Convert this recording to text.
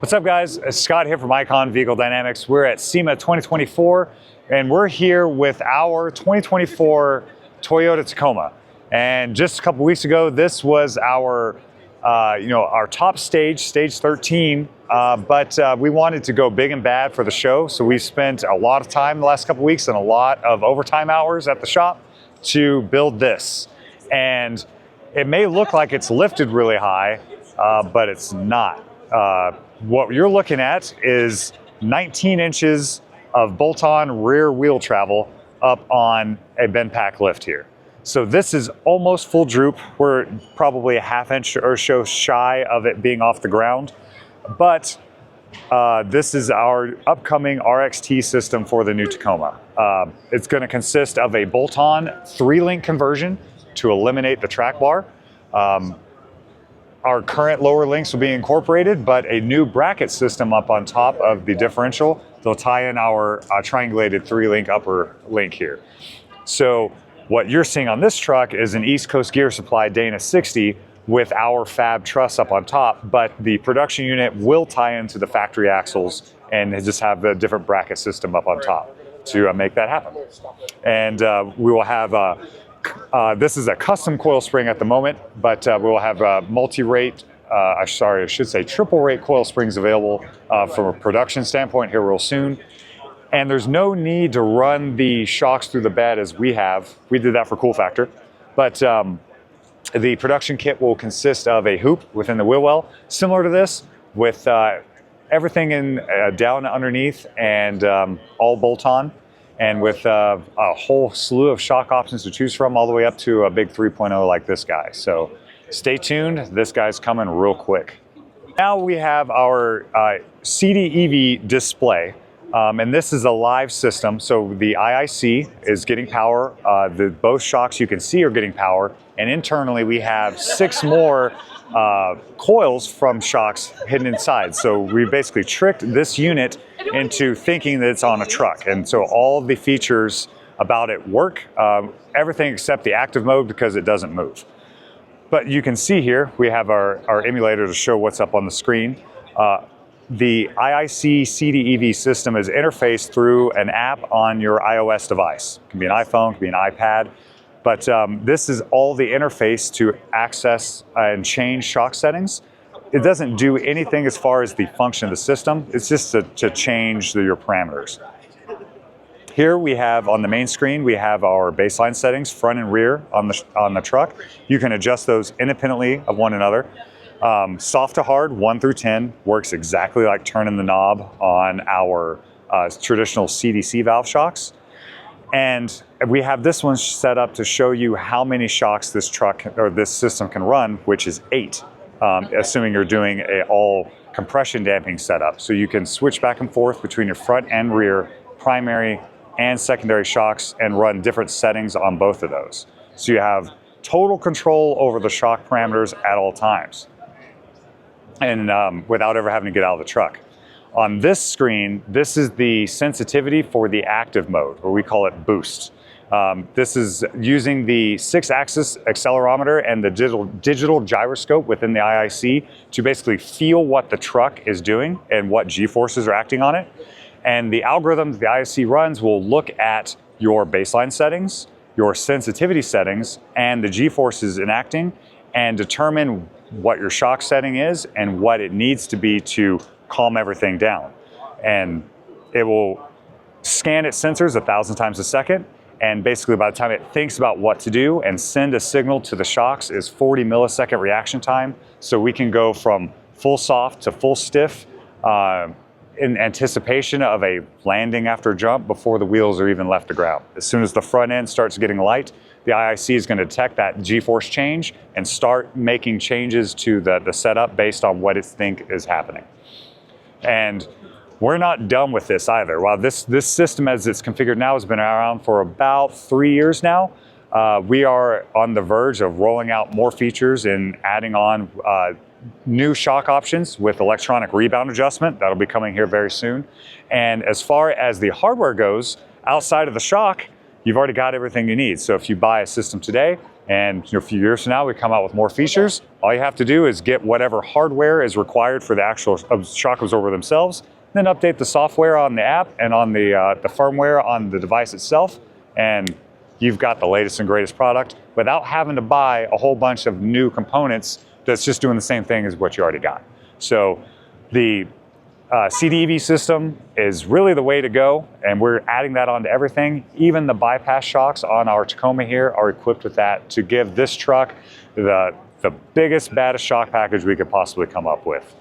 What's up, guys? It's Scott here from Icon Vehicle Dynamics. We're at SEMA 2024, and we're here with our 2024 Toyota Tacoma. And just a couple weeks ago, this was our, our top stage, stage 13. But we wanted to go big and bad for the show, so we spent a lot of time the last couple weeks and a lot of overtime hours at the shop to build this. And it may look like it's lifted really high, but it's not. What you're looking at is 19 inches of bolt-on rear wheel travel up on a bend pack lift here. So this is almost full droop. We're probably a half inch or so shy of it being off the ground. But this is our upcoming RXT system for the new Tacoma. It's going to consist of a bolt-on 3-link conversion to eliminate the track bar. Our current lower links will be incorporated, but a new bracket system up on top of the differential. They'll tie in our triangulated 3-link upper link here. So what you're seeing on this truck is an East Coast Gear Supply Dana 60 with our fab truss up on top, but the production unit will tie into the factory axles and just have the different bracket system up on top to make that happen. And we will have this is a custom coil spring at the moment, but we will have multi-rate, I should say triple-rate coil springs available from a production standpoint here real soon. And there's no need to run the shocks through the bed as we have. We did that for cool factor. But the production kit will consist of a hoop within the wheel well, similar to this, with everything in down underneath and all bolt-on. And with a whole slew of shock options to choose from, all the way up to a big 3.0 like this guy. So stay tuned, this guy's coming real quick. Now we have our CD EV display, and this is a live system. So the IIC is getting power, both shocks you can see are getting power, and internally we have 6 more coils from shocks hidden inside. So we basically tricked this unit into thinking that it's on a truck. And so all of the features about it work, everything except the active mode because it doesn't move. But you can see here, we have our emulator to show what's up on the screen. The IIC CD EV system is interfaced through an app on your iOS device. It can be an iPhone, it can be an iPad. But this is all the interface to access and change shock settings. It doesn't do anything as far as the function of the system. It's just to change your parameters. Here we have on the main screen, we have our baseline settings, front and rear on the truck. You can adjust those independently of one another. Soft to hard, 1 through 10, works exactly like turning the knob on our traditional CDC valve shocks. And we have this one set up to show you how many shocks this truck or this system can run, which is 8, assuming you're doing a all compression damping setup. So you can switch back and forth between your front and rear, primary and secondary shocks, and run different settings on both of those. So you have total control over the shock parameters at all times, and without ever having to get out of the truck. On this screen, this is the sensitivity for the active mode, or we call it boost. This is using the 6-axis accelerometer and the digital gyroscope within the IIC to basically feel what the truck is doing and what G-forces are acting on it. And the algorithm the IIC runs will look at your baseline settings, your sensitivity settings, and the G-forces enacting, and determine what your shock setting is and what it needs to be to calm everything down. And it will scan its sensors 1,000 times a second, and basically by the time it thinks about what to do and send a signal to the shocks is 40 millisecond reaction time. So we can go from full soft to full stiff in anticipation of a landing after a jump before the wheels are even left the ground. As soon as the front end starts getting light, the IIC is going to detect that G-force change and start making changes to the setup based on what it thinks is happening. And we're not done with this either. While this system as it's configured now has been around for about 3 years now, we are on the verge of rolling out more features and adding on new shock options with electronic rebound adjustment. That'll be coming here very soon. And as far as the hardware goes, outside of the shock, you've already got everything you need. So if you buy a system today, And a few years from now, we come out with more features. All you have to do is get whatever hardware is required for the actual shock absorber themselves, then update the software on the app and on the firmware on the device itself, and you've got the latest and greatest product without having to buy a whole bunch of new components that's just doing the same thing as what you already got. So the CDEV system is really the way to go, and we're adding that onto everything. Even the bypass shocks on our Tacoma here are equipped with that to give this truck the biggest, baddest shock package we could possibly come up with.